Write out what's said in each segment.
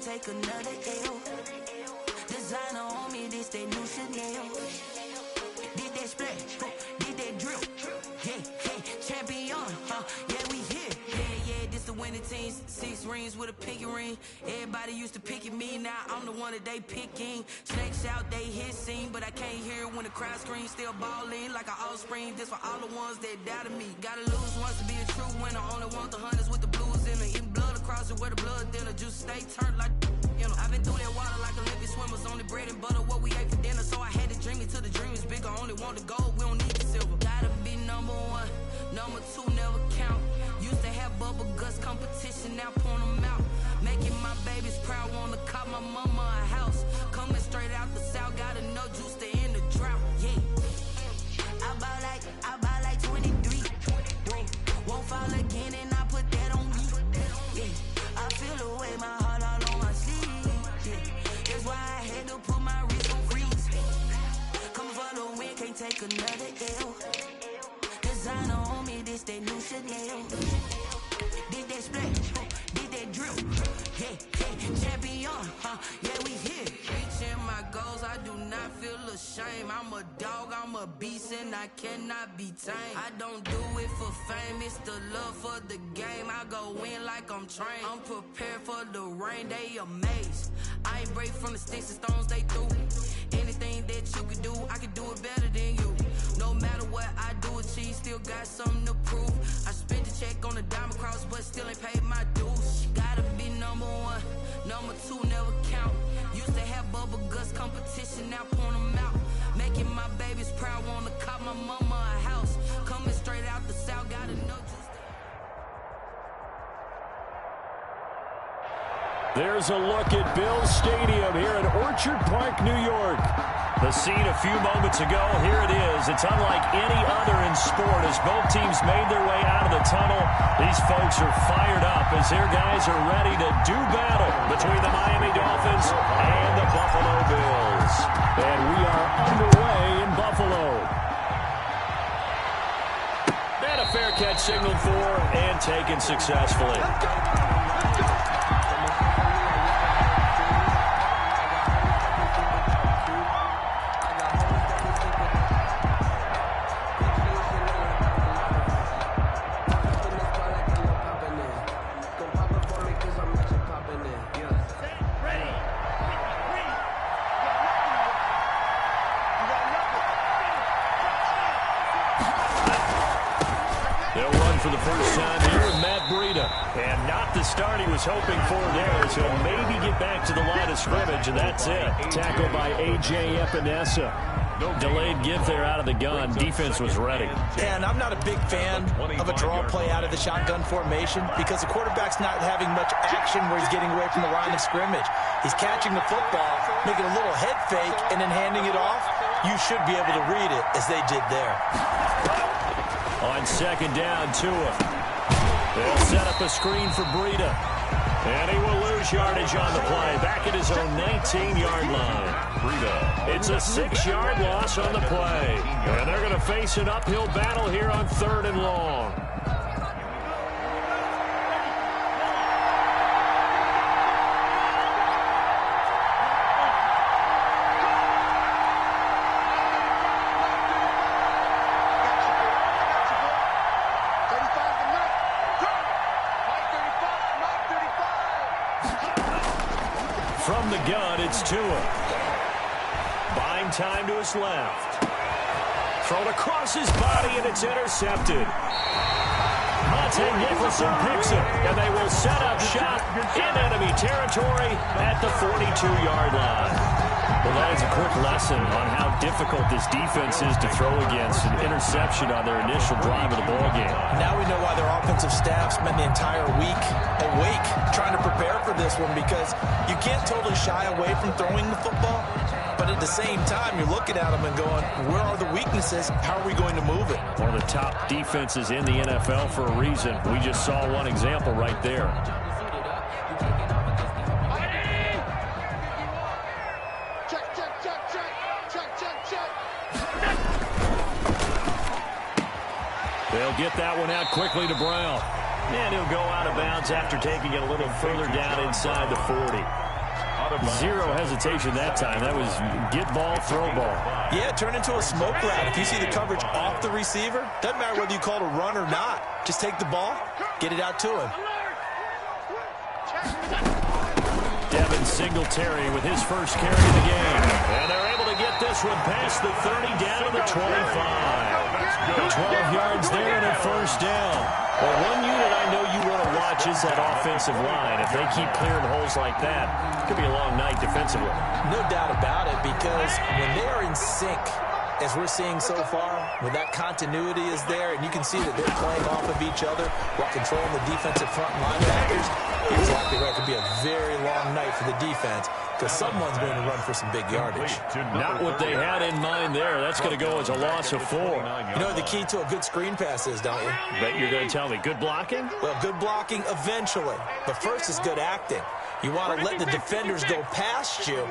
take another L. Designer on me, this that new Chanel. Did that splash, did that drill. Yeah, champion, yeah, we here. Yeah, this the winning team. 6 rings with a pinky ring. Everybody used to pick at me, now I'm the one that they picking. Snakes out, they hit scene, but I can't hear it when the crowd screams. Still balling like an offspring. This for all the ones that doubted me. Gotta lose once to be a true winner. Only want the hunters with the blues in it. Eating blood across it where the blood thinner. Juice stay turned like, you know. I've been through that water like Olympic swimmers. Only bread and butter, what we ate for dinner. So I had to dream it till the dream is bigger. Only want the gold, we don't need the silver. Gotta be number 1, number 2 never count. Used to have bubble guts competition, now point them out. Making my babies proud, wanna cop my mama a house. Coming straight out the south, gotta know juice to end the drought. Yeah, I buy like 23. Won't fall again and I put that on me. Yeah, I feel the way, my heart all on my sleeve. Yeah, that's why I had to put my wrist on freeze. Coming for the win, can't take another L. Designer on me, this that new Chanel. Did that splash, did that drill. Yeah, champion, yeah, we here. Reaching my goals, I do not feel ashamed. I'm a dog, I'm a beast, and I cannot be tamed. I don't do it for fame, it's the love for the game. I go in like I'm trained. I'm prepared for the rain, they amazed. I ain't break from the sticks and stones they threw. Anything that you could do, I could do it better than you. No matter what I do, achieve, still got something to prove. I spent the check on the diamond cross, but still ain't paid my dues. Gotta be number 1, number 2 never count. Used to have bubble guts competition, now point them out. Making my babies proud, wanna cop my mama a house. Coming straight out the south, gotta know just. There's a look at Bills Stadium here in Orchard Park, New York. The scene a few moments ago, here it is. It's unlike any other in sport as both teams made their way out of the tunnel. These folks are fired up as their guys are ready to do battle between the Miami Dolphins and the Buffalo Bills. And we are underway in Buffalo. And a fair catch signaled for and taken successfully. For the first time here, Matt Breida. And not the start he was hoping for there, so maybe get back to the line of scrimmage, and that's it. Tackled by A.J. Epinesa. Delayed give there out of the gun. Defense was ready. And I'm not a big fan of a draw play out of the shotgun formation because the quarterback's not having much action where he's getting away from the line of scrimmage. He's catching the football, making a little head fake, and then handing it off. You should be able to read it as they did there. On second down, Tua. They'll set up a screen for Breida. And he will lose yardage on the play. Back at his own 19-yard line. Breida. It's a 6-yard loss on the play. And they're going to face an uphill battle here on 3rd and long. From the gun, it's Tua. Buying time to his left. Thrown across his body, and it's intercepted. Monte Nicholson picks it, and they will set up shop in enemy territory at the 42-yard line. Well, that is a quick lesson on how difficult this defense is to throw against an interception on their initial drive of the ballgame. Now we know why their offensive staff spent the entire week awake trying to prepare for this one, because you can't totally shy away from throwing the football, but at the same time, you're looking at them and going, where are the weaknesses? How are we going to move it? One of the top defenses in the NFL for a reason. We just saw one example right there. They'll get that one out quickly to Brown. And he'll go out of bounds after taking it a little further down inside the 40. Zero hesitation that time. That was get ball, throw ball. Yeah, turn into a smoke route. If you see the coverage off the receiver, doesn't matter whether you call it a run or not. Just take the ball, get it out to him. Devin Singletary with his first carry of the game. And they're able to get this one past the 30 down to the 25. 12 yards there and a first down. Well, one unit I know you want to watch is that offensive line. If they keep clearing holes like that, it could be a long night defensively. No doubt about it, because when they are in sync, as we're seeing so far, when that continuity is there, and you can see that they're playing off of each other while controlling the defensive front linebackers, you're exactly right. It could be a very long night for the defense, because someone's going to run for some big yardage. Not what they had in mind there. That's going to go as a loss of 4. You know what the key to a good screen pass is, don't you? Bet you're going to tell me. Good blocking? Well, good blocking eventually. But first is good acting. You want to let the defenders go past you,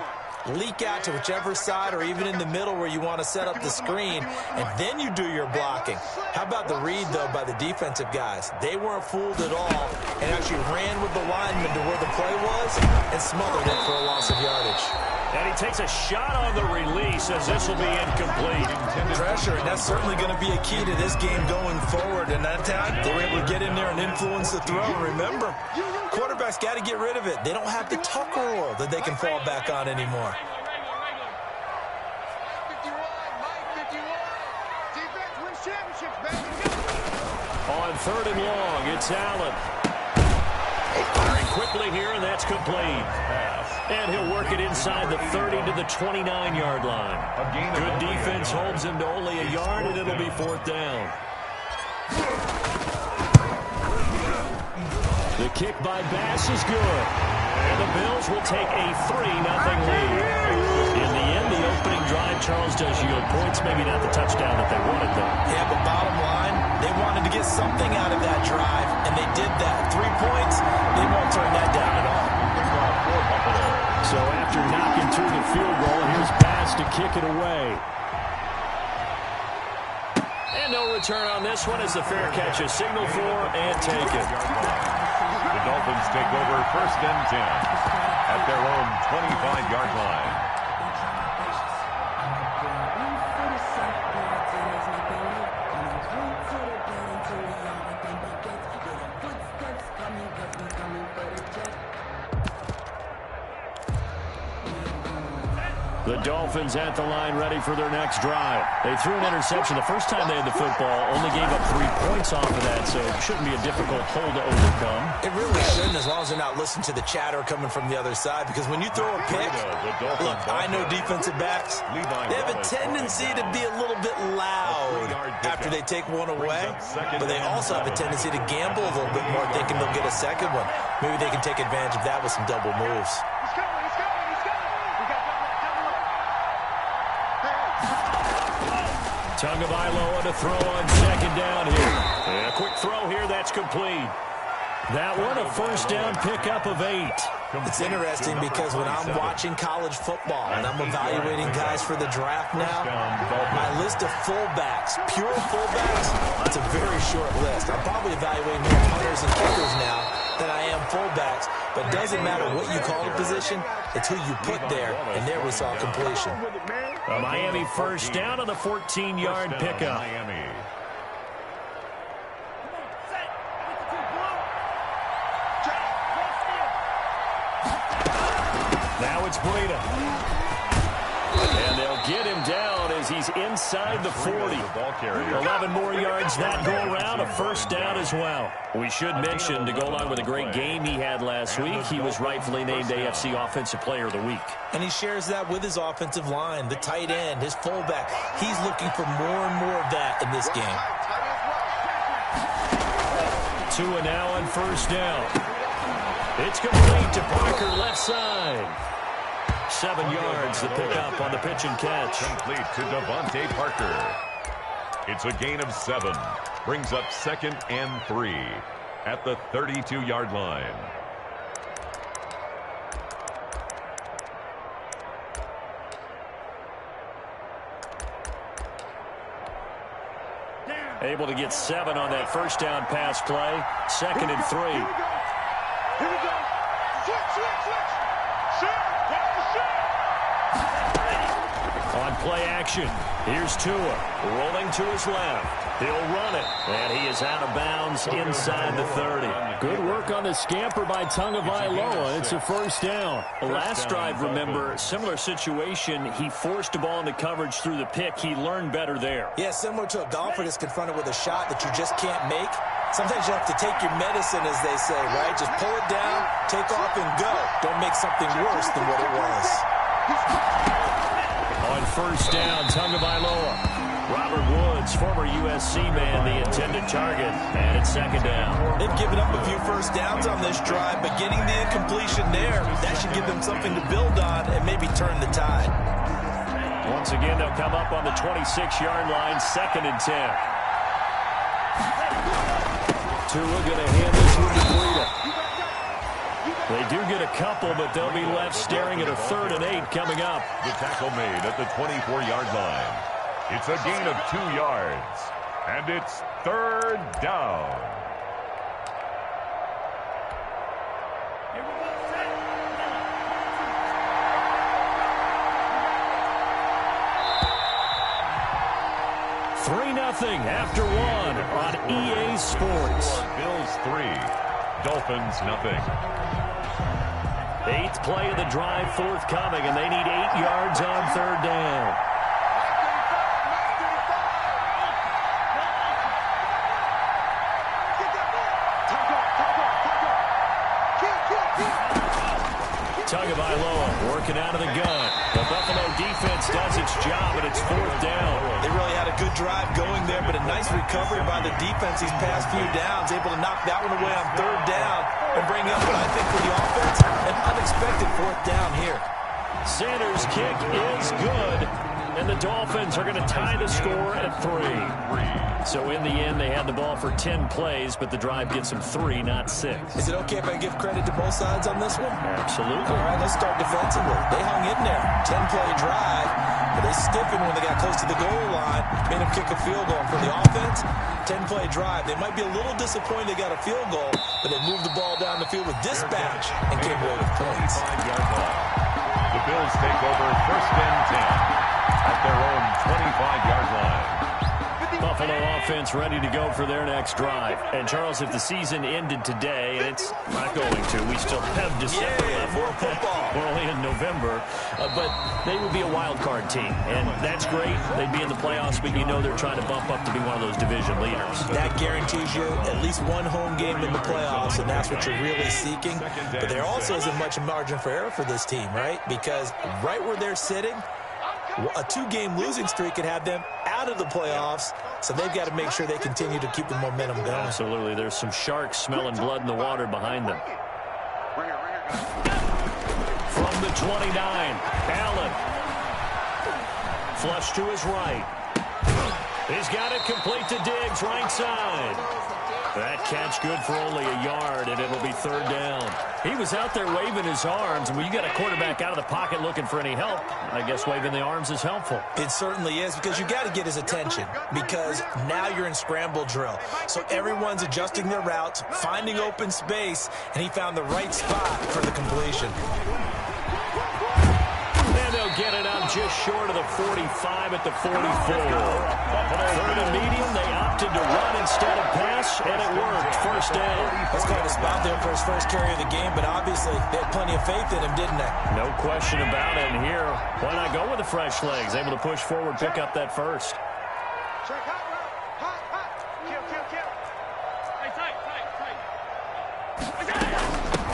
leak out to whichever side or even in the middle where you want to set up the screen, and then you do your blocking. How about the read, though, by the defensive guys? They weren't fooled at all and actually ran with the lineman to where the play was and smothered it for a loss of yardage. And he takes a shot on the release as this will be incomplete. Pressure, and that's certainly going to be a key to this game going forward. And that time, they were able to get in there and influence the throw. Remember, quarterbacks got to get rid of it. They don't have the tucker roll that they can fall back on anymore. On 3rd and long, it's Allen. Firing quickly here, and that's complete. And he'll work it inside the 30 to the 29-yard line. Good defense holds him to only a yard, and it'll be 4th down. The kick by Bass is good. And the Bills will take a 3-0 lead. In the end, the opening drive, Charles, does yield points. Maybe not the touchdown that they wanted, though. Yeah, but bottom line, they wanted to get something out of that drive, and they did that. 3 points, they won't turn that down at all. So after knocking through the field goal, here's Bass to kick it away. And no return on this one as the fair catch is signaled for and taken. The Dolphins take over 1st and 10 at their own 25-yard line. The Dolphins at the line ready for their next drive. They threw an interception the first time they had the football, only gave up 3 points off of that, so it shouldn't be a difficult hole to overcome. It really shouldn't, as long as they're not listening to the chatter coming from the other side, because when you throw a pick, look, I know defensive backs, they have a tendency to be a little bit loud after they take one away, but they also have a tendency to gamble a little bit more, thinking they'll get a second one. Maybe they can take advantage of that with some double moves. Tagovailoa to throw on 2nd down here. And a quick throw here, that's complete. That one, a 1st down pickup of 8. It's interesting because when I'm watching college football and I'm evaluating guys for the draft now, my list of fullbacks, pure fullbacks, it's a very short list. I'm probably evaluating more punters and kickers now than I am fullbacks, but it doesn't matter what you call the position, it's who you put there, and there we saw completion. A Miami 1st down on the 14-yard pickup. Now it's Breida. And they'll get him down as he's inside the 40. 11 more yards that go around, a 1st down as well. We should mention, to go along with a great game he had last week, he was rightfully named AFC Offensive Player of the Week. And he shares that with his offensive line, the tight end, his fullback. He's looking for more and more of that in this game. Tua now on 1st down. It's complete to Parker, left side. 7 yards to pick up on the pitch and catch. Complete to Devontae Parker. It's a gain of 7. Brings up 2nd and 3 at the 32-yard line. Able to get 7 on that 1st down pass play. 2nd and 3. Here we go. Switch. play action. Here's Tua, rolling to his left. He'll run it, and he is out of bounds inside the 30. Good work on the scamper by Tagovailoa. It's a first down. The last drive, remember, similar situation. He forced the ball into coverage through the pick. He learned better there. Yeah, similar to a golfer that's confronted with a shot that you just can't make. Sometimes you have to take your medicine, as they say, right? Just pull it down, take off, and go. Don't make something worse than what it was. On first down, Tagovailoa. Robert Woods, former USC man, the intended target, and it's second down. They've given up a few first downs on this drive, but getting the incompletion there, that should give them something to build on and maybe turn the tide. Once again, they'll come up on the 26-yard line, 2nd and 10. Tua going to hand this one to Breida. They do get a couple, but they'll be left staring at a 3rd and 8 coming up. The tackle made at the 24-yard line. It's a gain of 2 yards, and it's 3rd down. Nothing after 1 on EA Sports. Bills 3, Dolphins nothing. 8th play of the drive forthcoming, and they need 8 yards on 3rd down. Tagovailoa working out of the gun. The Buffalo defense does its job, and it's 4th down. They really had a good drive going there, but a nice recovery by the defense these past few downs, able to knock that one away on 3rd down and bring up what I think for the offense, an unexpected 4th down here. Sanders' kick is good, and the Dolphins are going to tie the score at 3. So in the end, they had the ball for 10 plays, but the drive gets them 3, not 6. Is it okay if I give credit to both sides on this one? Absolutely. All right, let's start defensively. They hung in there. 10-play drive, but they stiffened when they got close to the goal line, made them kick a field goal. For the offense, 10-play drive. They might be a little disappointed they got a field goal, but they moved the ball down the field with dispatch and came away with points. The Bills take over 1st and 10 at their own 25-yard line. Buffalo offense ready to go for their next drive. And, Charles, if the season ended today, and it's not going to, we still have December left. More football. We're only in November. But they would be a wild card team. And that's great. They'd be in the playoffs, but you know they're trying to bump up to be one of those division leaders. That guarantees you at least one home game in the playoffs, and that's what you're really seeking. But there also isn't much margin for error for this team, right? Because right where they're sitting, a 2-game losing streak could have them out of the playoffs, so they've got to make sure they continue to keep the momentum going. Absolutely. There's some sharks smelling blood in the water behind them. From the 29, Allen. Flush to his right. He's got it complete to Diggs, right side. That catch good for only a yard, and it'll be 3rd down. He was out there waving his arms, and when you got a quarterback out of the pocket looking for any help, I guess waving the arms is helpful. It certainly is, because you got to get his attention, because now you're in scramble drill. So everyone's adjusting their routes, finding open space, and he found the right spot for the completion. And they'll get it out just short of the 45 at the 44. 3rd and medium, they opted to run instead of pass, and it worked. 1st down. That's kind of a spot there for his first carry of the game, but obviously they had plenty of faith in him, didn't they? No question about it. And here, why not go with the fresh legs? Able to push forward, pick up that first.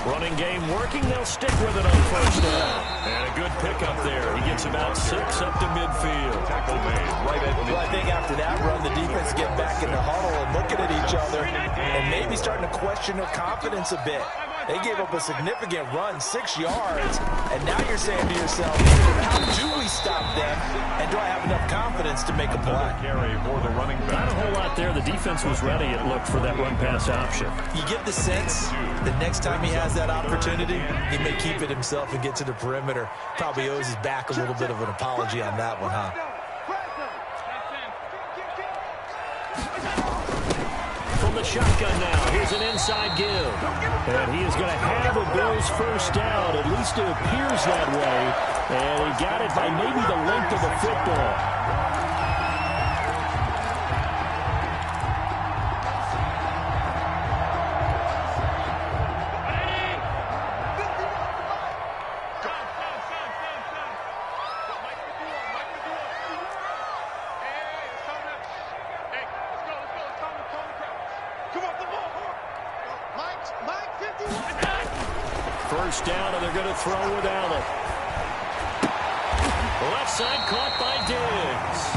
Running game working. They'll stick with it on 1st down. And a good pickup there. He gets about 6 up to midfield. Tackle made right at midfield. Well, I think after that run, the defense getting back in the huddle and looking at each other and maybe starting to question their confidence a bit. They gave up a significant run, 6 yards, and now you're saying to yourself, how do we stop them, and do I have enough confidence to make a play? Carry for the running back. Not a whole lot there. The defense was ready, it looked, for that run-pass option. You get the sense that next time he has that opportunity, he may keep it himself and get to the perimeter. Probably owes his back a little bit of an apology on that one, huh? From the shotgun now, here's an inside give. And he is going to have a Bills 1st down. At least it appears that way. And he got it by maybe the length of the football. First down, and they're going to throw with Allen. Left side caught by Diggs.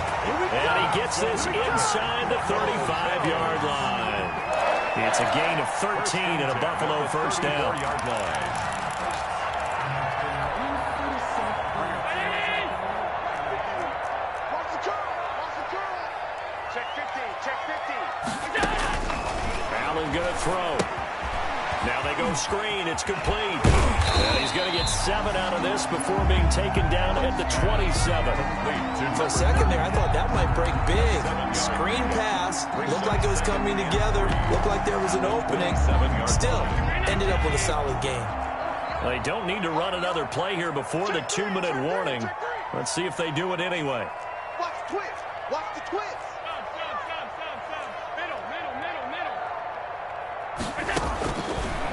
And he gets this inside the 35-yard line. It's a gain of 13 and a Buffalo first down. Allen going to throw. Now they go screen. It's complete. And he's going to get 7 out of this before being taken down at the 27. For a second there, I thought that might break big. Screen pass. Looked like it was coming together. Looked like there was an opening. Still, ended up with a solid game. They don't need to run another play here before the 2-minute warning. Let's see if they do it anyway. Watch the twist. Watch the twist.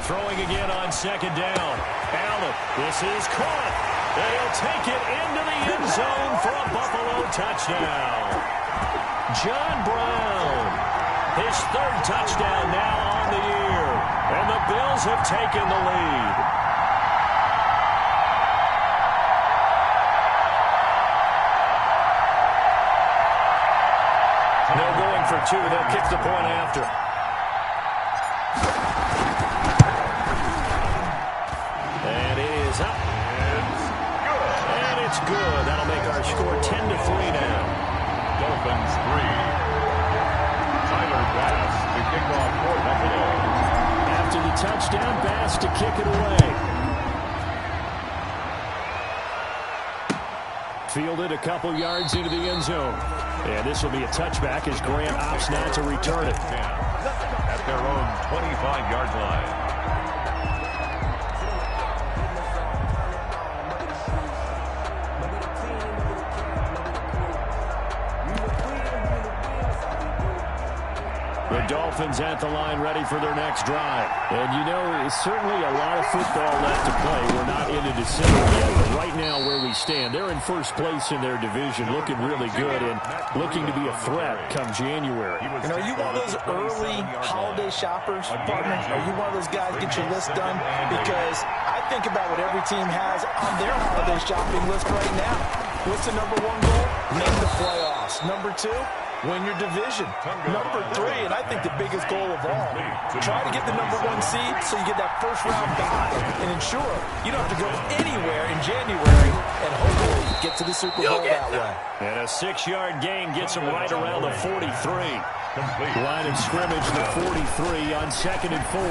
Throwing again on second down. Allen, this is caught. They'll take it into the end zone for a Buffalo touchdown. John Brown, his 3rd touchdown now on the year. And the Bills have taken the lead. They're going for 2. They'll kick the point after. Up. And it's good. That'll make our score 10-3 now. Dolphins 3. Tyler Bass to kick off for Buffalo. After the touchdown, Bass to kick it away. Fielded a couple yards into the end zone. And this will be a touchback as Grant opts not to return it. At their own 25-yard line. The Dolphins at the line ready for their next drive. And you know, it's certainly a lot of football left to play. We're not into December yet, but right now where we stand, they're in first place in their division, looking really good and looking to be a threat come January. You know, you one of those early holiday shoppers, partner? Are you one of those guys get your list done? Because I think about what every team has on their holiday shopping list right now. What's the number 1 goal? Make the playoffs. Number 2? Win your division. Number 3, and I think the biggest goal of all, try to get the number 1 seed so you get that first-round bye and ensure you don't have to go anywhere in January and hopefully get to the Super Bowl that way. And a 6-yard gain gets him right around the 43. Line of scrimmage, the 43 on 2nd and 4.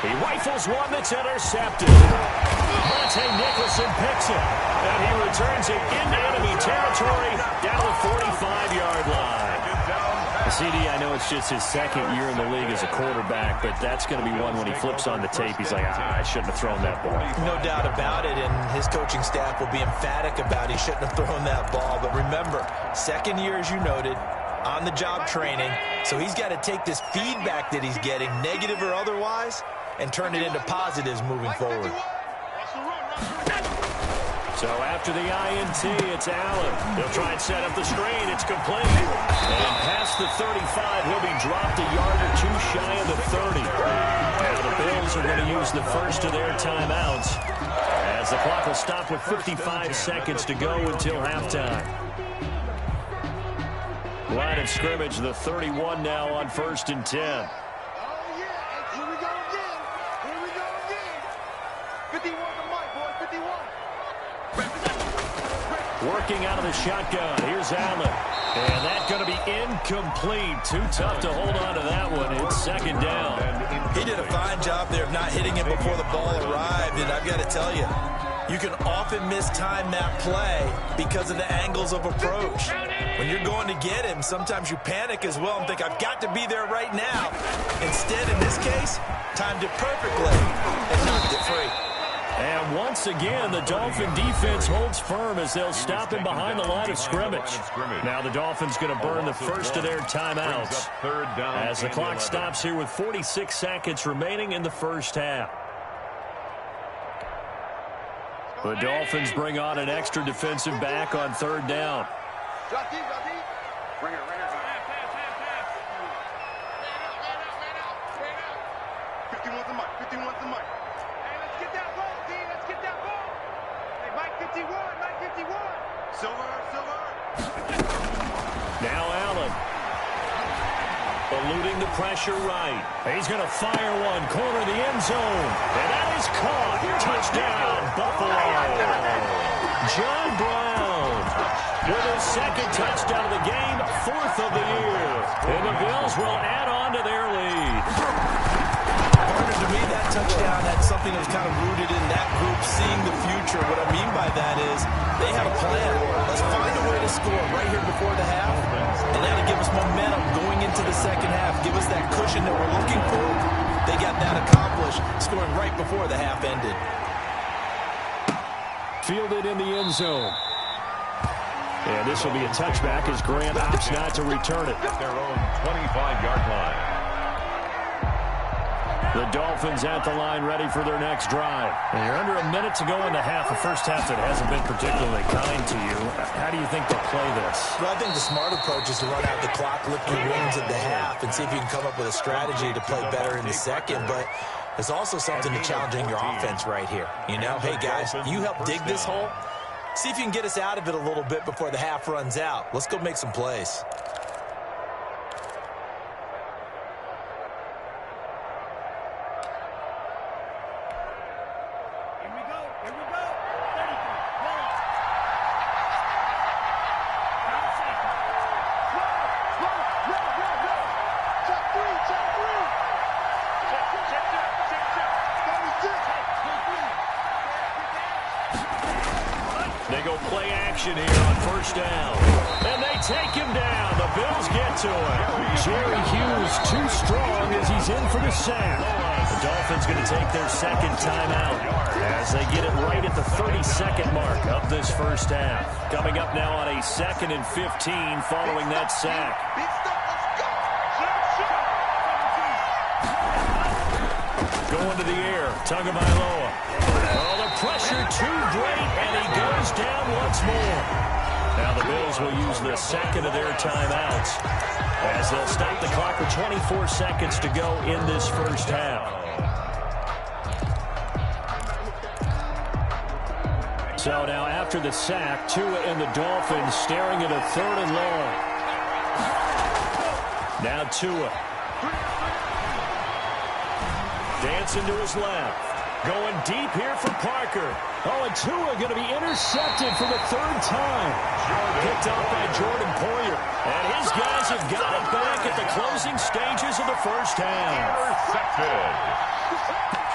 He rifles one that's intercepted. Monte Nicholson picks it, and he returns it into enemy territory down the 45-yard line. CD, I know it's just his 2nd year in the league as a quarterback, but that's going to be one when he flips on the tape. He's like, I shouldn't have thrown that ball. No doubt about it, and his coaching staff will be emphatic about he shouldn't have thrown that ball. But remember, 2nd year, as you noted, on-the-job training, so he's got to take this feedback that he's getting, negative or otherwise, and turn it into positives moving forward. So after the INT, it's Allen. He'll try and set up the screen. It's complete. And past the 35, he'll be dropped a yard or 2 shy of the 30. Now the Bills are going to use the first of their timeouts as the clock will stop with 55 seconds to go until halftime. Line of scrimmage, the 31 now on 1st and 10. Working out of the shotgun. Here's Allen. And that's going to be incomplete. Too tough to hold on to that one. It's 2nd down. He did a fine job there of not hitting it before the ball arrived. And I've got to tell you, you can often mistime that play because of the angles of approach. When you're going to get him, sometimes you panic as well and think, I've got to be there right now. Instead, in this case, timed it perfectly and knocked it free. And once again, the Dolphin defense holds firm as they'll stop him behind the line of scrimmage. Now the Dolphins going to burn the first of their timeouts as the clock stops here with 46 seconds remaining in the first half. The Dolphins bring on an extra defensive back on third down. Drop deep, drop deep. Bring it, bring it. 51's the mic, 51's the mic. Hey, let's get that ball, D. Let's get that ball. Hey, Mike 51, Mike 51. Silver, silver. Now Allen. Eluding the pressure right. He's going to fire one, corner the end zone. And that is caught. Touchdown, Buffalo. John Brown with his second touchdown of the game, fourth of the year. And the Bills will add on to their lead. Partner, to me, that touchdown had something that was kind of rooted in that group seeing the future. What I mean by that is they had a plan. Let's find a way to score right here before the half, and that'll give us momentum going into the second half. Give us that cushion that we're looking for. They got that accomplished, scoring right before the half ended. Fielded in the end zone. And this will be a touchback as Grant opts not to return it. At their own 25-yard line. The Dolphins at the line ready for their next drive. And you're under a minute to go in the half, a first half that hasn't been particularly kind to you. How do you think they'll play this? Well, I think the smart approach is to run out the clock, lick your wounds at the half, and see if you can come up with a strategy to play better in the second. But there's also something to challenging your offense right here. You know, hey, guys, you help dig this hole. See if you can get us out of it a little bit before the half runs out. Let's go make some plays. They go play action here on first down. And they take him down. The Bills get to him. Jerry Hughes too strong as he's in for the sack. The Dolphins going to take their second timeout as they get it right at the 30-second mark of this first half. Coming up now on a 2nd and 15 following that sack. Going to the air, Tagovailoa. Oh, the pressure too great, and he goes down once more. Now the Bills will use the second of their timeouts as they'll stop the clock with 24 seconds to go in this first half. So now after the sack, Tua and the Dolphins staring at a 3rd and long. Now Tua. Dancing to his left. Going deep here for Parker. Oh, and Tua going to be intercepted for the 3rd time. Picked up by Jordan Poyer. And his guys have got it back at the closing stages of the first half. Intercepted.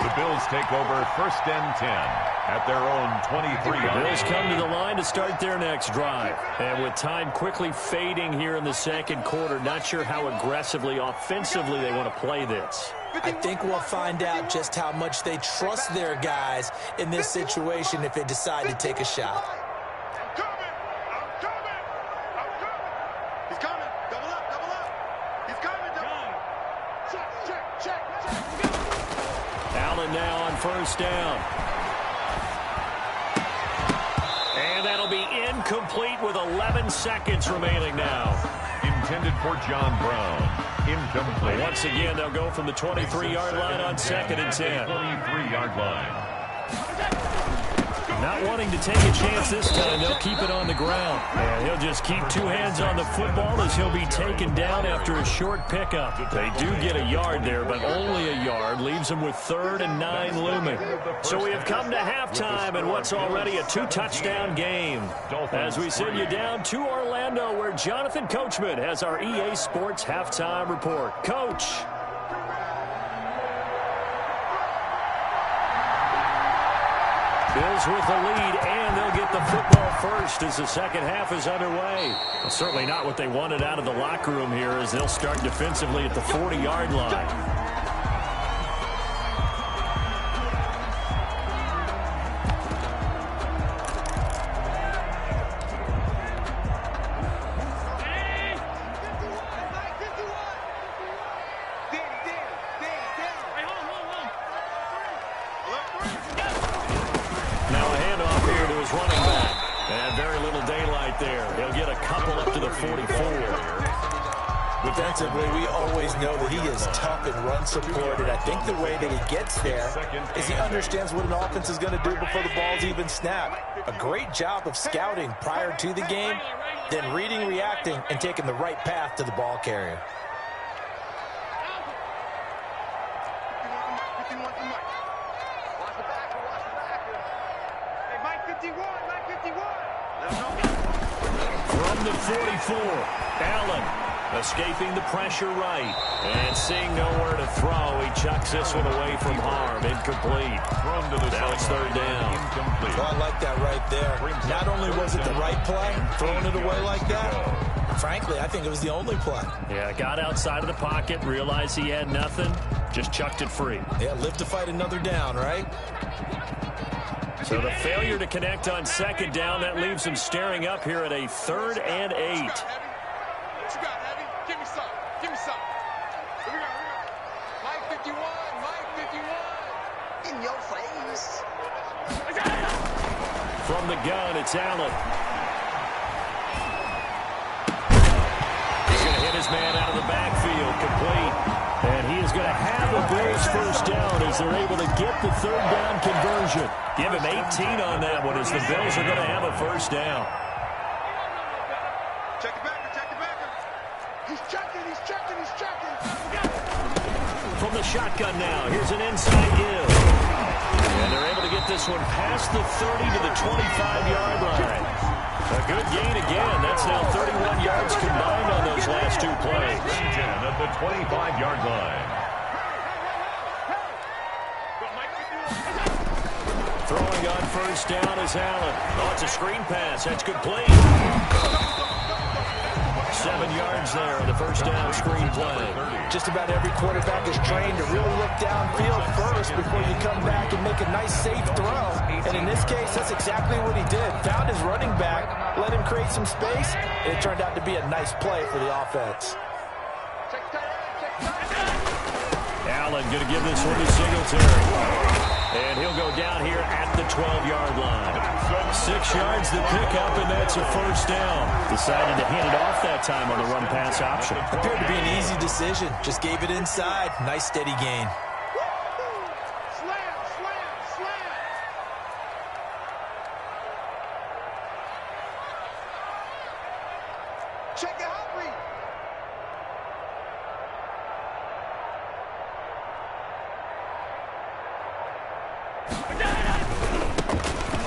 The Bills take over 1st and 10 at their own 23-yard line. The Bills come to the line to start their next drive. And with time quickly fading here in the second quarter, not sure how aggressively, offensively they want to play this. I think we'll find out just how much they trust their guys in this situation if they decide to take a shot. I'm coming. He's coming. Double up. He's coming, double up. Check. Allen now on first down. And that'll be incomplete with 11 seconds remaining now. Intended for John Brown. Incomplete. Once again, they'll go from the 23-yard line on 2nd and 10. 23-yard line. Not wanting to take a chance this time, they'll keep it on the ground. And he'll just keep 2 hands on the football as he'll be taken down after a short pickup. They do get a yard there, but only a yard. Leaves them with 3rd and 9 looming. So we have come to halftime in what's already a 2-touchdown game. As we send you down to Orlando, where Jonathan Coachman has our EA Sports halftime report. Coach. Bills with the lead, and they'll get the football first as the second half is underway. Well, certainly not what they wanted out of the locker room here as they'll start defensively at the 40-yard line. his running back. And very little daylight there. He'll get a couple up to the 44. Defensively, we always know that he is tough in run support, and I think the way that he gets there is he understands what an offense is going to do before the ball's even snapped. A great job of scouting prior to the game, then reading, reacting, and taking the right path to the ball carrier. From the 44, Allen escaping the pressure right. And seeing nowhere to throw, he chucks this one away from harm. Incomplete. Now it's third down. Well, I like that right there. Not only was it the right play, throwing it away like that, frankly, I think it was the only play. Yeah, got outside of the pocket, realized he had nothing, just chucked it free. Yeah, live to fight another down, right? So the failure to connect on second down, that leaves him staring up here at a 3rd and 8. What you got, Heavy? Give me some. Give me some. Here we go. Mike 51. Mike 51. In your face. From the gun, it's Allen. He's going to hit his man out of the backfield, complete. And he is going to have the Bills first down as they're able to get the 3rd down conversion. Give him 18 on that one as the Bills are going to have a first down. Check the backer. Check the backer. He's checking. He's checking. He's checking. From the shotgun now, here's an inside Gill. And they're able to get this one past the 30 to the 25-yard line. A good gain again. That's now 31 yards combined on those last two plays. At the 25-yard line. Throwing on first down is Allen. Oh, it's a screen pass. That's complete. 7 yards there on the first down screen play. Just about every quarterback is trained to really look downfield first before you come back and make a nice, safe throw. And in this case, that's exactly what he did. Found his running back, let him create some space, and it turned out to be a nice play for the offense. Allen going to give this one to Singletary. And he'll go down here at the 12-yard line. 6 yards to pick up, and that's a first down. Decided to hand it off that time on the run-pass option. Appeared to be an easy decision. Just gave it inside. Nice, steady gain. Check it out, Reed.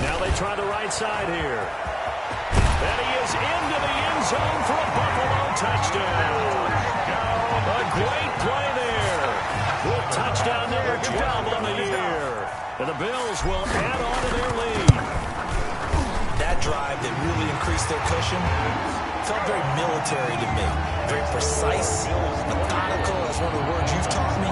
Now they try the right side here. And he is into the end zone for a Buffalo touchdown. A great play there. With touchdown number 12 on the year. And the Bills will add on to their lead. That drive that really increased their cushion felt very military to me. Very precise, methodical, that's one of the words you've taught me.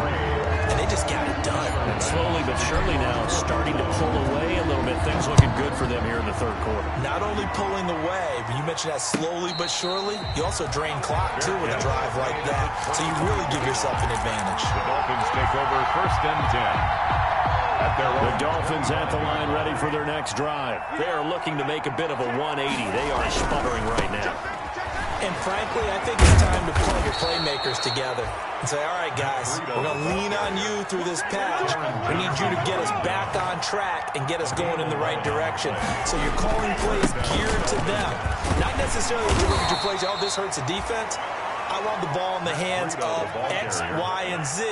And they just got it done. And slowly but surely now starting to pull away a little bit. Things looking good for them here in the third quarter. Not only pulling away, but you mentioned that slowly but surely, you also drain clock too with a drive like that. So you really give yourself an advantage. The Dolphins take over 1st and 10. The Dolphins at the line ready for their next drive. They are looking to make a bit of a 180. They are sputtering right now. And frankly, I think it's time to pull your playmakers together and say, all right, guys, we're going to lean on you through this patch. We need you to get us back on track and get us going in the right direction. So you're calling plays geared to them. Not necessarily to look at your plays, oh, this hurts the defense. I want the ball in the hands of X, Y, and Z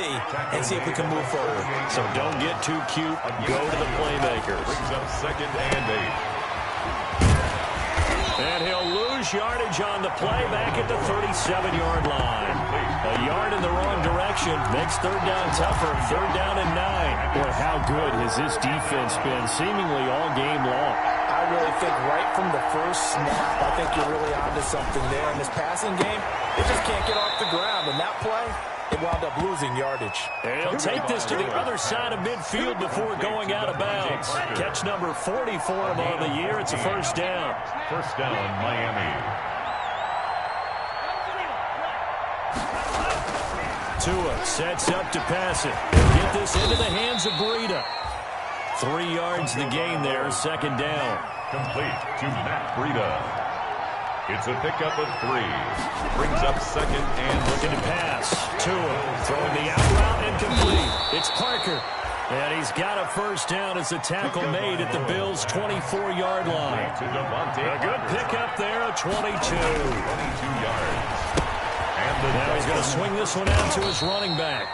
and see if we can move forward. So don't get too cute. Go to the playmakers. Brings up 2nd and 8. And he'll lose yardage on the play back at the 37-yard line. A yard in the wrong direction makes third down tougher. 3rd down and 9. Boy, how good has this defense been seemingly all game long? I really think right from the first snap, I think you're really onto something there. In this passing game, it just can't get off the ground. And that play, it wound up losing yardage. And he'll take this to the other side of midfield before going out of bounds. Catch number 40 for him on the year. It's a first down. First down, Miami. Tua sets up to pass it. He'll get this into the hands of Breida. 3 yards the gain there, 2nd down. Complete to Matt Breida. It's a pickup of 3. Brings up second and looking to pass. Tua throwing the out route and complete. It's Parker. And he's got a first down as a tackle made at the Bills' 24-yard line. A good pickup there, a 22. 22 yards. And now he's going to swing this one out to his running back.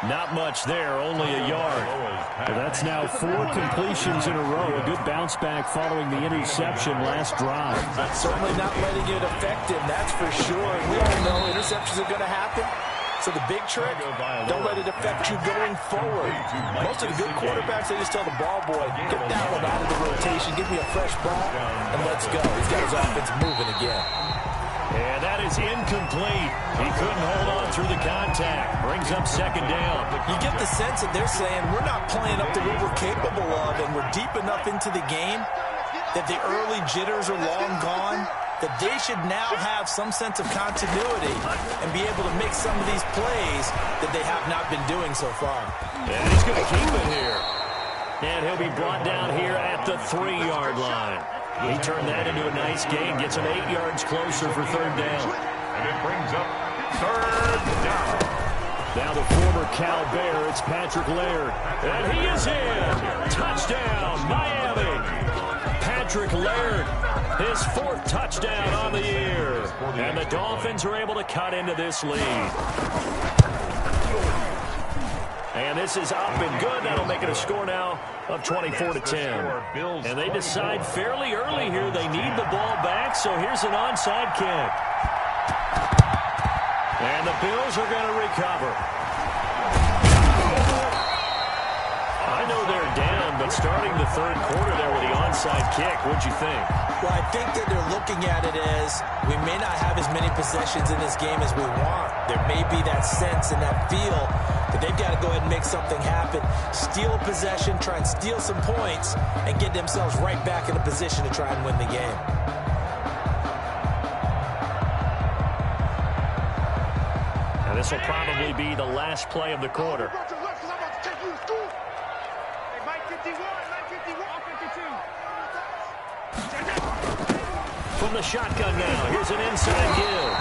Not much there, only a yard. Well, that's now 4 completions in a row. A good bounce back following the interception last drive. Certainly not letting it affect him, that's for sure. We all know interceptions are going to happen. So the big trick, don't let it affect you going forward. Most of the good quarterbacks, they just tell the ball boy, get that one out of the rotation, give me a fresh ball, and let's go. He's got his offense moving again. And that is incomplete. He couldn't hold on through the contact. Brings up second down. You get the sense that they're saying we're not playing up to what we're capable of, and we're deep enough into the game that the early jitters are long gone, that they should now have some sense of continuity and be able to make some of these plays that they have not been doing so far. And he's going to keep it here. And he'll be brought down here at the 3-yard line. He turned that into a nice gain, gets him 8 yards closer for third down. And it brings up third down. Now the former Cal Bear, it's Patrick Laird. And he is in. Touchdown, Miami. Patrick Laird, his 4th touchdown on the year. And the Dolphins are able to cut into this lead. And this is up and good. That'll make it a score now of 24-10. And they decide fairly early here they need the ball back, so here's an onside kick. And the Bills are going to recover. I know they're down, but starting the third quarter there with the onside kick, what'd you think? Well, I think that they're looking at it as we may not have as many possessions in this game as we want. There may be that sense and that feel that they've got to go ahead and make something happen, steal a possession, try and steal some points, and get themselves right back in a position to try and win the game. Now this will probably be the last play of the quarter. From the shotgun now, here's an inside give.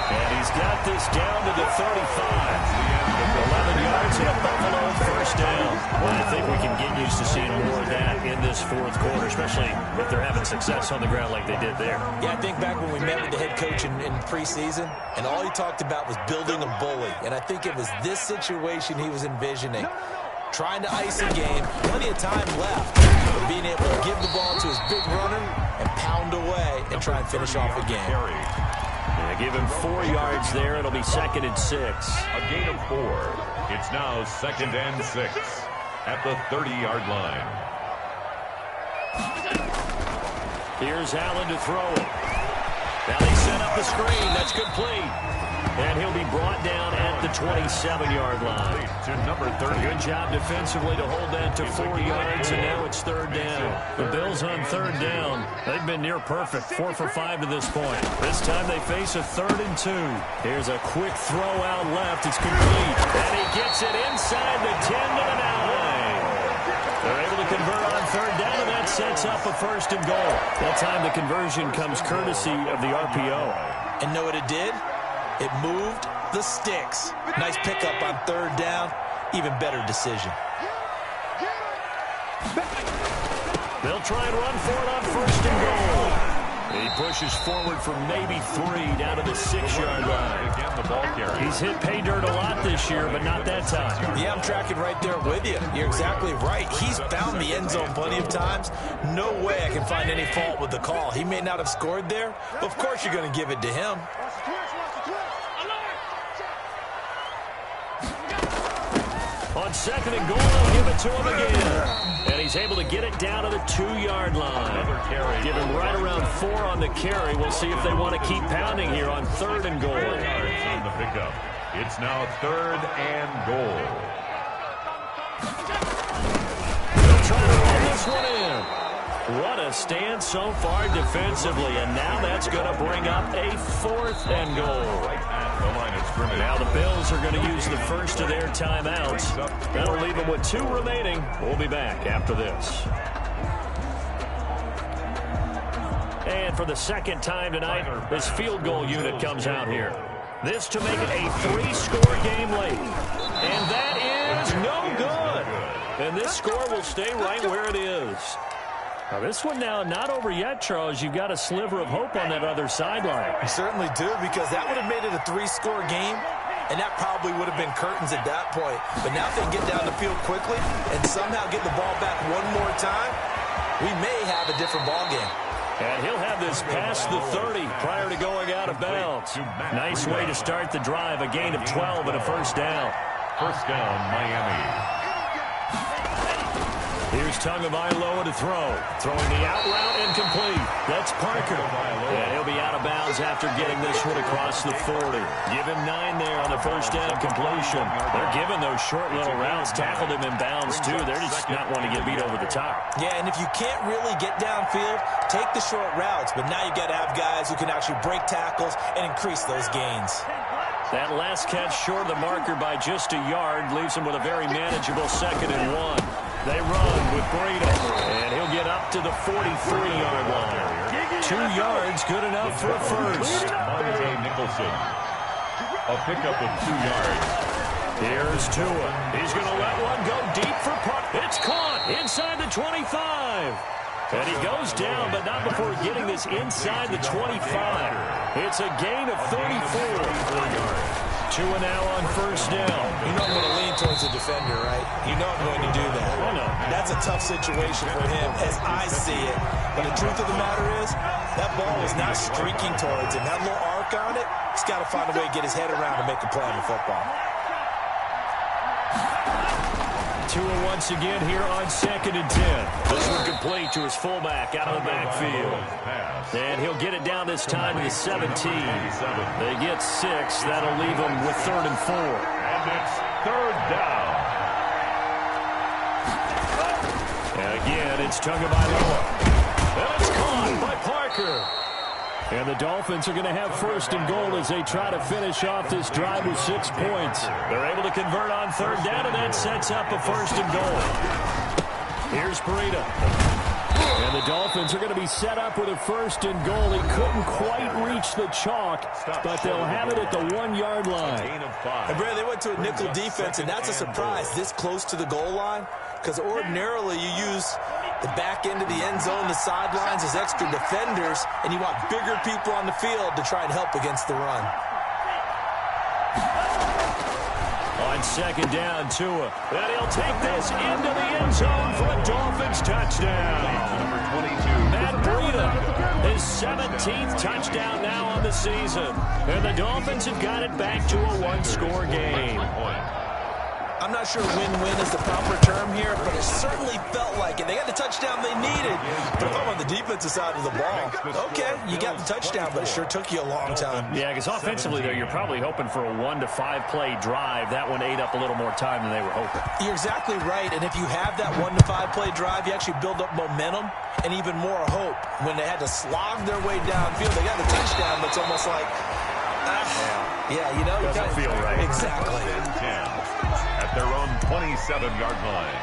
And he's got this down to the 35. 11 yards and a Buffalo first down. Well, I think we can get used to seeing more of that in this fourth quarter, especially if they're having success on the ground like they did there. Yeah, I think back when we met with the head coach in preseason, and all he talked about was building a bully. And I think it was this situation he was envisioning. Trying to ice a game, plenty of time left, but being able to give the ball to his big runner and pound away and try and finish off a game. Yeah, give him 4 yards there. It'll be 2nd and 6. A gain of 4. It's now 2nd and 6 at the 30-yard line. Here's Allen to throw it. Now they set up the screen. That's complete. And he'll be brought down at the 27-yard line. To number 30. Good job defensively to hold that to 4 yards, and now it's third down. The Bills on third down. They've been near perfect, 4 for 5 to this point. This time they face a 3rd and 2. Here's a quick throw out left. It's complete. And he gets it inside the 10 to the 9. They're able to convert on third down, and that sets up a 1st and goal. That time the conversion comes courtesy of the RPO. And know what it did? It moved the sticks. Nice pickup on third down. Even better decision. They'll try and run for it on 1st and goal. He pushes forward for maybe 3 down to the 6-yard line. Again, the ball carrier. He's hit pay dirt a lot this year, but not that time. Yeah, I'm tracking right there with you. You're exactly right. He's found the end zone plenty of times. No way I can find any fault with the call. He may not have scored there, but of course you're going to give it to him. On 2nd and goal, they'll give it to him again. And he's able to get it down to the 2-yard line. Give him right around 4 on the carry. We'll see if they want to keep pounding here on 3rd and goal. 4 yards on the pickup. It's now 3rd and goal. They'll try to run this one in. What a stand so far defensively. And now that's going to bring up a 4th and goal. Right at the line of scrimmage. Now the Bills are going to use the first of their timeouts. That'll leave them with 2 remaining. We'll be back after this. And for the second time tonight, this field goal unit comes out here. This to make it a 3-score game late. And that is no good. And this score will stay right where it is. Now this one now not over yet, Charles. You've got a sliver of hope on that other sideline. You certainly do, because that would have made it a 3-score game, and that probably would have been curtains at that point. But now if they get down the field quickly and somehow get the ball back one more time, we may have a different ball game. And he'll have this past the 30 prior to going out of bounds. Nice way to start the drive, a gain of 12 and a first down. First down, Miami. Here's Tagovailoa to throw. Throwing the out route incomplete. That's Parker. And he'll be out of bounds after getting this one across the 40. Give him 9 there on the first down completion. They're giving those short little routes. Tackled him in bounds, too. They're just not wanting to get beat over the top. Yeah, and if you can't really get downfield, take the short routes. But now you've got to have guys who can actually break tackles and increase those gains. That last catch short of the marker by just a yard leaves him with a very manageable 2nd and 1. They run with Breida, and he'll get up to the 43-yard line. 2 yards, good enough for a first. Monte Nicholson. A pickup of 2 yards. Here's Tua. He's going to let one go deep for punt. It's caught inside the 25. And he goes down, but not before getting this inside the 25. It's a gain of 34. Tua now on first down. You know I'm going to lean towards the defender, right? You know I'm going to do that. Oh, no. That's a tough situation for him as I see it. But the truth of the matter is, that ball was not streaking towards him. That little arc on it, he's got to find a way to get his head around and make a play on the football. Tua once again here on 2nd and 10. This one complete to his fullback out of the backfield. And he'll get it down this time to the 17. They get 6. That'll leave them with 3rd and 4. And it's 3rd down. And again, it's Tagovailoa. And it's caught by Parker. And the Dolphins are going to have 1st and goal as they try to finish off this drive with 6 points. They're able to convert on 3rd down, and that sets up a 1st and goal. Here's Breida. And the Dolphins are going to be set up with a 1st and goal. He couldn't quite reach the chalk, but they'll have it at the 1-yard line. And Brad, they went to a nickel defense, and that's a surprise this close to the goal line, because ordinarily you use the back end of the end zone, the sidelines as extra defenders, and you want bigger people on the field to try and help against the run. On 2nd down, Tua. And he'll take this into the end zone for a Dolphins touchdown. Number 22. Matt Breida, his 17th touchdown now on the season. And the Dolphins have got it back to a 1-score game. I'm not sure win-win is the proper term here, but it certainly felt like it. They got the touchdown they needed. But if I'm on the defensive side of the ball, okay, you got the touchdown, but it sure took you a long time. Yeah, because offensively, though, you're probably hoping for a 1 to 5 play drive. That one ate up a little more time than they were hoping. You're exactly right, and if you have that 1 to 5 play drive, you actually build up momentum and even more hope. When they had to slog their way downfield, they got the touchdown, but it's almost like, yeah, you know. Doesn't feel right. Exactly. 10 at their own 27-yard line.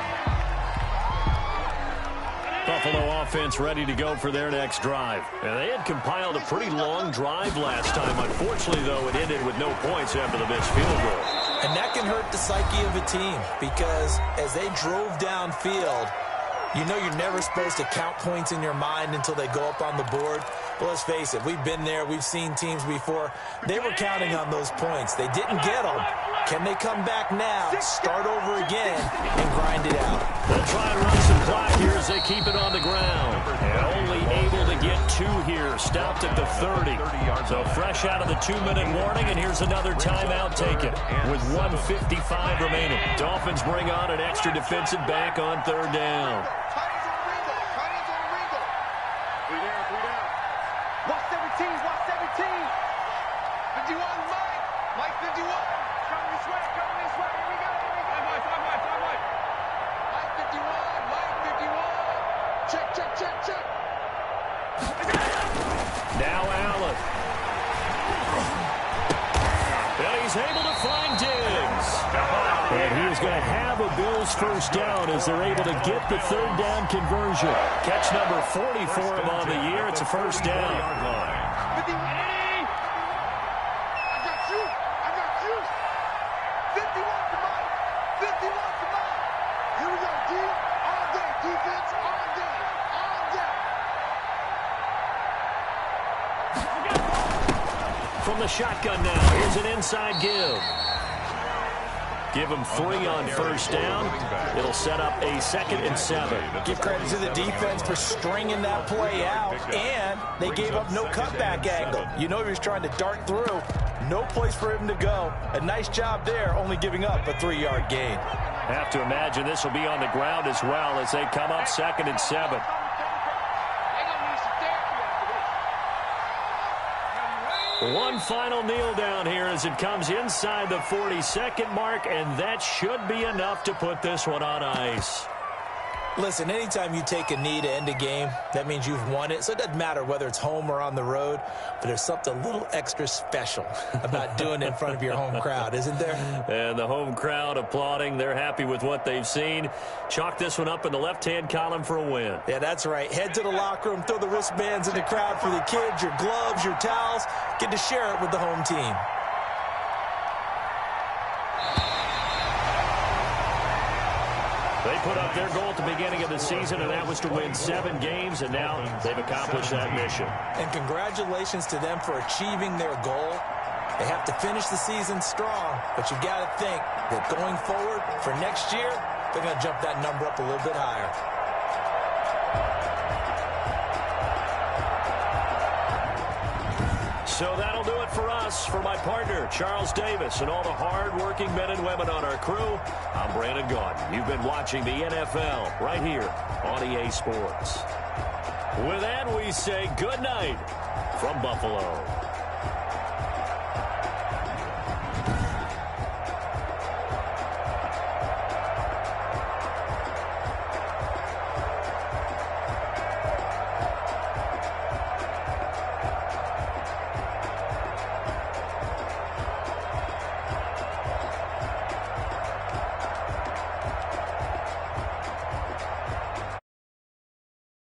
Buffalo offense ready to go for their next drive. And they had compiled a pretty long drive last time. Unfortunately, though, it ended with no points after the missed field goal. And that can hurt the psyche of a team, because as they drove downfield, you know you're never supposed to count points in your mind until they go up on the board. But let's face it, we've been there. We've seen teams before. They were counting on those points. They didn't get them. Can they come back now, start over again, and grind it out? They'll try and run some clock here as they keep it on the ground. And only able to get 2 here. Stopped at the 30. So fresh out of the 2-minute warning, and here's another timeout taken with 1:55 remaining. Dolphins bring on an extra defensive back on 3rd down. Watch 17, watch 17. 51, Mike 51. Coming this way, here we go. Five wide. Mike 51, check. Now Allen. And he's able to find Diggs. And he is going to have a Bills first down as they're able to get the third down conversion. Catch number 40 for him on the year. It's a first down. From the shotgun now, here's an inside give. Give him 3 on first down. It'll set up a 2nd and 7. Give credit to the defense for stringing that play out, and they gave up no cutback angle. You know he was trying to dart through. No place for him to go. A nice job there, only giving up a 3-yard gain. Have to imagine this will be on the ground as well as they come up 2nd and 7. One final kneel down here as it comes inside the 40-second mark, and that should be enough to put this one on ice. Listen, anytime you take a knee to end a game, that means you've won it. So it doesn't matter whether it's home or on the road, but there's something a little extra special about doing it in front of your home crowd, isn't there? And the home crowd applauding. They're happy with what they've seen. Chalk this one up in the left-hand column for a win. Yeah, that's right. Head to the locker room, throw the wristbands in the crowd for the kids, your gloves, your towels. Get to share it with the home team. They put up their goal at the beginning of the season, and that was to win 7 games, and now they've accomplished that mission. And congratulations to them for achieving their goal. They have to finish the season strong, but you've got to think that going forward for next year, they're going to jump that number up a little bit higher. So that'll do it for us. For my partner, Charles Davis, and all the hard-working men and women on our crew, I'm Brandon Gaudin. You've been watching the NFL right here on EA Sports. With that, we say good night from Buffalo.